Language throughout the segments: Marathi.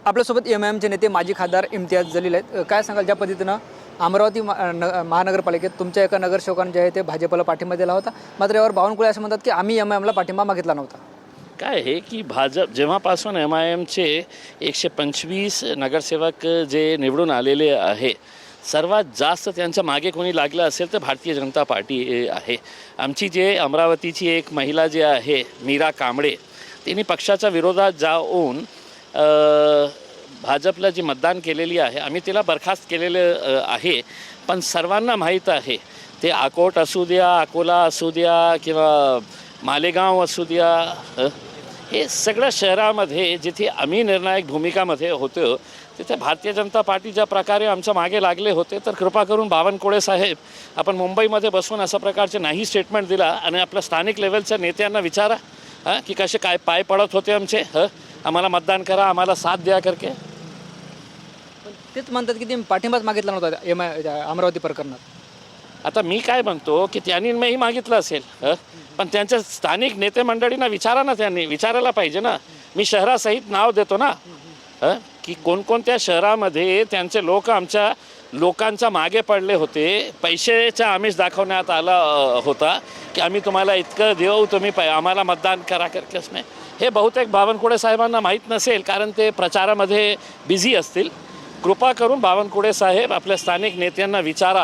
आपल्यासोबत एमआयएमचे नेते माजी खासदार इम्तियाज जलील आहेत. काय सांगाल ज्या पद्धतीनं अमरावती महानगरपालिकेत तुमच्या एका नगरसेवकांनी जे आहे ते भाजपला पाठिंबा दिला होता, मात्र यावर बावनकुळे असं म्हणतात की आम्ही एमआयएमला पाठिंबा मागितला नव्हता. काय आहे की भाजप जेव्हापासून MIMचे 125 नगरसेवक जे निवडून आलेले आहे, सर्वात जास्त त्यांच्या मागे कोणी लागलं असेल तर भारतीय जनता पार्टी आहे. आमची जे अमरावतीची एक महिला जी आहे मीरा कांबळे, तिने पक्षाच्या विरोधात जाऊन भाजपला जी मतदान केलेली आहे, आम्ही तिला बरखास्त केलेलं आहे. पण सर्वांना माहीत आहे ते अकोट असू द्या, अकोला असू द्या किंवा मालेगाव असू द्या, हे सगळ्या शहरामध्ये जिथे आम्ही निर्णायक भूमिकामध्ये होतो तिथे भारतीय जनता पार्टी ज्या प्रकारे आमच्या मागे लागले होते, तर कृपा करून बावनकुळे साहेब आपण मुंबईमध्ये बसून अशा प्रकारचे नाही स्टेटमेंट दिला आणि आपल्या स्थानिक लेवलच्या नेत्यांना विचारा की कसे काय पाय पडत होते आमचे, आम्हाला मतदान करा, आम्हाला साथ द्या करके. पण तेच म्हणतात की ते पाठिंबाच मागितला नव्हता अमरावती प्रकरणात. आता मी काय म्हणतो की त्यांनी मीही मागितलं असेल, पण त्यांच्या स्थानिक नेते मंडळींना विचारा ना, त्यांनी विचारायला पाहिजे ना. मी शहरासहित नाव देतो ना की कोणकोणत्या शहरामध्ये त्यांचे लोक आमच्या लोकांच्या मागे पडले होते. पैशाचा आमिष दाखवण्यात आला होता की आम्ही तुम्हाला इतकं देऊ, तुम्ही आम्हाला मतदान करा करकेच नाही. हे बहुतेक बावनकुळे साहेबांना माहीत नसेल, कारण ते प्रचारामध्ये बिझी असतील. कृपा करून बावनकुळे साहेब आपल्या स्थानिक नेत्यांना विचारा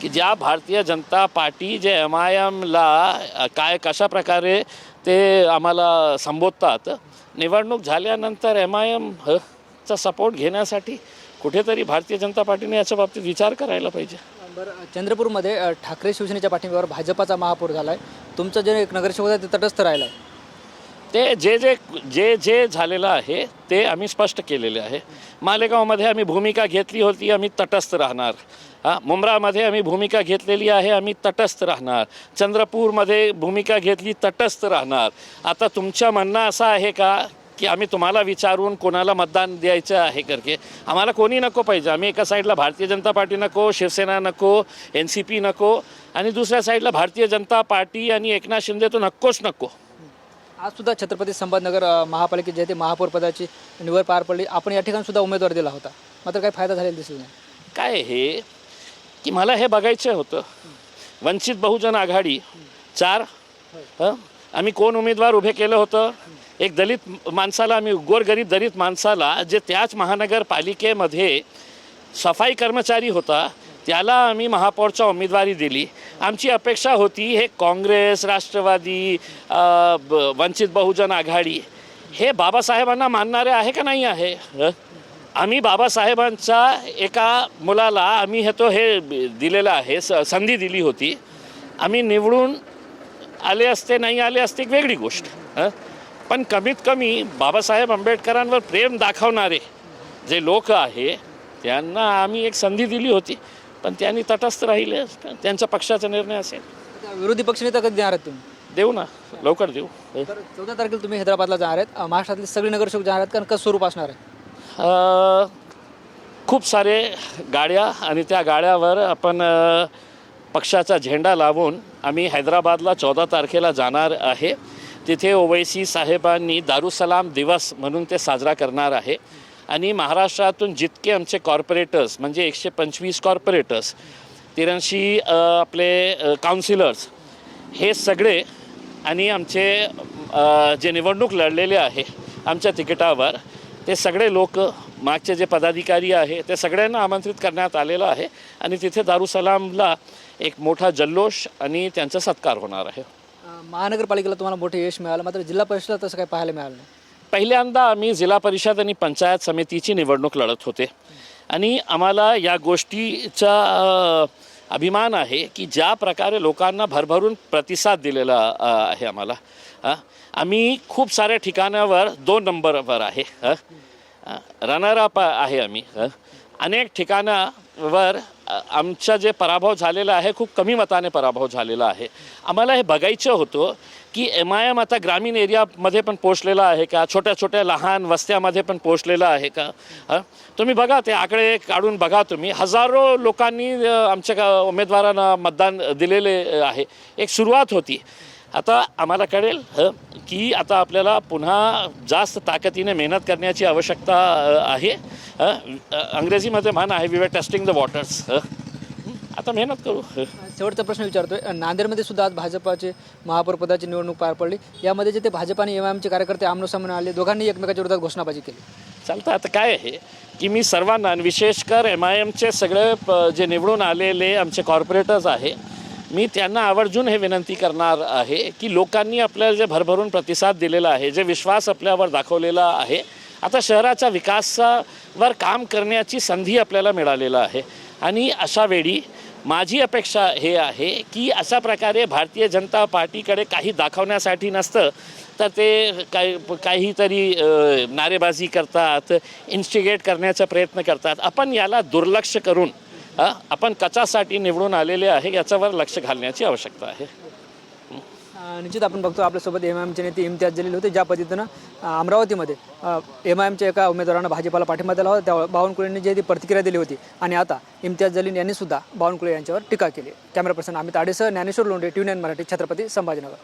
की ज्या भारतीय जनता पार्टी जे MIMला काय कशा प्रकारे ते आम्हाला संबोधतात, निवडणूक झाल्यानंतर MIMचा सपोर्ट घेण्यासाठी कुठेतरी भारतीय जनता पार्टीने याच्या बाबतीत विचार करायला पाहिजे. बरं, चंद्रपूरमध्ये ठाकरे शिवसेनेच्या पाठिंब्यावर भाजपाचा महापौर झाला आहे. तुमचं जे एक नगरसेवक आहे ते तटस्थ राहिलं आहे. ते जे जे झालेलं आहे ते आम्ही स्पष्ट केलेले आहे. मालेगावमध्ये आम्ही भूमिका घेतली होती, आम्ही तटस्थ राहणार. मुंब्रामध्ये आम्ही भूमिका घेतलेली आहे, आम्ही तटस्थ राहणार. चंद्रपूरमध्ये भूमिका घेतली, तटस्थ राहणार. आता तुमचं म्हणणं असं आहे का की आम्ही तुम्हाला विचारून कोणाला मतदान द्यायचं आहे करके? आम्हाला कोणी नको पाहिजे. आम्ही एका साईडला भारतीय जनता पार्टी नको, शिवसेना नको, NCP नको, आणि दुसऱ्या साईडला भारतीय जनता पार्टी आणि एकनाथ शिंदे तो नकोच नको. आज सुद्धा छत्रपती संभाजीनगर महापालिकेत जे ते महापौर पदाची निवड पार पडली. आपण या ठिकाणी सुद्धा उमेदवार दिला होता, मात्र काही फायदा झालेला दिसला नाही. काय हे की मला हे बघायचं होतं, वंचित बहुजन आघाडी 4 आम्ही कोण उमेदवार उभे केलं होतं. एक दलित माणसाला, आम्ही गोरगरीब दलित माणसाला, जे त्याच महानगरपालिकेमध्ये सफाई कर्मचारी होता, त्याला आम्ही महापौरच्या उमेदवारी दिली. आमची अपेक्षा होती हे काँग्रेस, राष्ट्रवादी, वंचित बहुजन आघाडी हे बाबासाहेबांना मानणारे आहे का नाही आहे. आम्ही बाबासाहेबांच्या एका मुलाला आम्ही हे दिलेलं आहे, संधी दिली होती. आम्ही निवडून आले असते नाही आले असते एक वेगळी गोष्ट, पण कमीत कमी बाबासाहेब आंबेडकरांवर प्रेम दाखवणारे जे लोक आहे त्यांना आम्ही एक संधी दिली होती, पण त्यांनी तटस्थ राहिले. त्यांच्या पक्षाचा निर्णय असेल. विरोधी पक्षनेता कधी देणार आहेत तुम्ही? देऊ ना, लवकर देऊ. तर 14 तारखेला तुम्ही हैदराबादला जाणार आहेत. महाराष्ट्रातले सगळे नगरसेवक जाणार आहेत, कारण कसं स्वरूप असणार आहे? खूप सारे गाड्या, आणि त्या गाड्यावर आपण पक्षाचा झेंडा लावून आम्ही हैदराबादला 14 तारखेला जाणार आहे. तिथे ओवैसी साहेबांनी दारुसलाम दिवस म्हणून ते साजरा करणार आहे. आणि महाराष्ट्रातून जितके आमचे कॉर्पोरेटर्स, म्हणजे 125 कॉर्पोरेटर्स, 83 आपले काउन्सिलर्स, हे सगळे, आणि आमचे जे निवडणूक लढलेले आहे आमच्या तिकिटावर, ते सगळे लोक, मागचे जे पदाधिकारी आहे, ते सगळ्यांना आमंत्रित करण्यात आलेलं आहे. आणि तिथे दारुसलामला एक मोठा जल्लोष आणि त्यांचा सत्कार होणार आहे. महानगरपालिकेला तुम्हाला मोठे यश मिळालं, मात्र जिल्हा परिषदेला तसं काही पाहायला मिळालं नाही. पहिल्यांदा आम्ही जिल्हा परिषद आणि पंचायत समितीची निवडणूक लढत होते, आणि आम्हाला या गोष्टीचा अभिमान आहे की ज्या प्रकारे लोकांना भरभरून प्रतिसाद दिलेला आहे आम्हाला. आम्ही खूप साऱ्या ठिकाणावर 2 नंबरवर आहे, रनरअप आहे आम्ही. अनेक ठिकाणावर आमचा जे पराभव झालेला आहे, खूप कमी मताने पराभव झालेला आहे. आम्हाला हे बघायचं होतं की MIM आता ग्रामीण एरियामध्ये पण पोचलेला आहे का, छोट्या छोट्या लहान वस्त्यामध्ये पण पोचलेला आहे का. तुम्ही बघा, ते आकडे काढून बघा तुम्ही. हजारो लोकांनी आमच्या उमेदवारांना मतदान दिलेले आहे. एक सुरुवात होती. आता आम्हाला कळेल की आता आपल्याला पुन्हा जास्त ताकदीने मेहनत करण्याची आवश्यकता आहे. अंग्रेजीमध्ये म्हण आहे, we were testing the waters. आता मेहनत करू. शेवटचा प्रश्न विचारतोय, नांदेडमध्ये सुद्धा आज भाजपाचे महापौर पदाची निवडणूक पार पडली. यामध्ये जे ते भाजप आणि एमआयएमचे कार्यकर्ते आमनोसामने आले, दोघांनी एकमेकाच्या विरोधात घोषणाबाजी केली. चालतं. आता काय आहे की मी सर्वांना, विशेषकर MIMचे सगळे जे निवडून आलेले आमचे कॉर्पोरेटर्स आहे, मी त्यांना आवर्जून हे विनंती करणार आहे की लोकांनी आपल्याला जे भरभरून प्रतिसाद दिलेला आहे, जे विश्वास आपल्यावर दाखवलेला आहे, आता शहराच्या विकासावर काम करण्याची संधी आपल्याला मिळालेला आहे. आणि अशा वेळी माझी अपेक्षा हे आहे की अशा प्रकारे भारतीय जनता पार्टीकडे काही दाखवण्यासाठी नसतं, तर ते काहीतरी नारेबाजी करतात, इन्स्टिगेट करण्याचा प्रयत्न करतात. आपण याला दुर्लक्ष करून आपण कशासाठी निवडून आलेले आहे याच्यावर लक्ष घालण्याची आवश्यकता आहे. निश्चित आपण बघतो आपल्यासोबत एमआयएमचे नेते इम्तियाज जलील होते. ज्या पद्धतीनं अमरावतीमध्ये एमआयएमच्या एका उमेदवारांना भाजपाला पाठिंबा दिला होता, त्या बावनकुळेंनी जी ती प्रतिक्रिया दिली होती आणि आता इम्तियाज जलील यांनी सुद्धा बावनकुळे यांच्यावर टीका केली. कॅमेरा पर्सन अमित आडेसह ज्ञानेश्वर लोंढे, TVN मराठी, छत्रपती संभाजीनगर.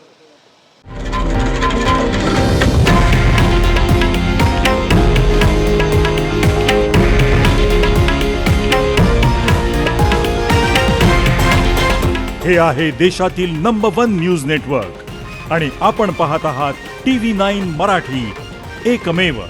हे आहे देशातील नंबर 1 न्यूज नेटवर्क आणि आपण पाहत आहात TV9 मराठी, एकमेव.